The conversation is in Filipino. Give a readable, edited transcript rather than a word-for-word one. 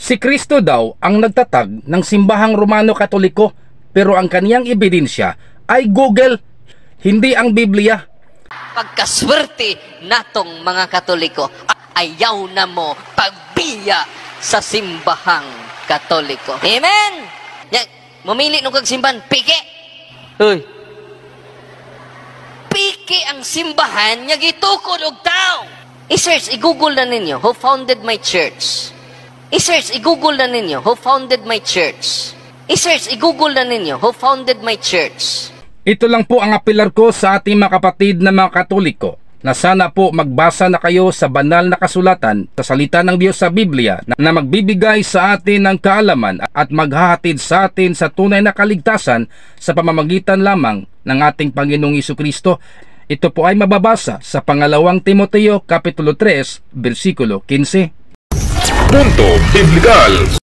Si Kristo daw ang nagtatag ng simbahang Romano Katoliko, pero ang kaniyang ebidensya ay Google, hindi ang Biblia. Pagkaswerte natong mga Katoliko, ayaw na mo pagbiya sa simbahang Katoliko. Amen! Yan, mamili nung kagsimbahan, piki! Uy! Piki ang simbahan, niya gitukod og tao! I-search, i-google na ninyo, who founded my church? I-search, i-google na ninyo, who founded my church? I-search, i-google na ninyo, who founded my church? Ito lang po ang apilar ko sa ating mga kapatid na mga Katoliko, na sana po magbasa na kayo sa banal na kasulatan sa salita ng Diyos sa Biblia na magbibigay sa atin ng kaalaman at maghahatid sa atin sa tunay na kaligtasan sa pamamagitan lamang ng ating Panginoong Jesucristo. Ito po ay mababasa sa pangalawang Timoteo Kapitulo 3, versikulo 15. Punto Biblikal.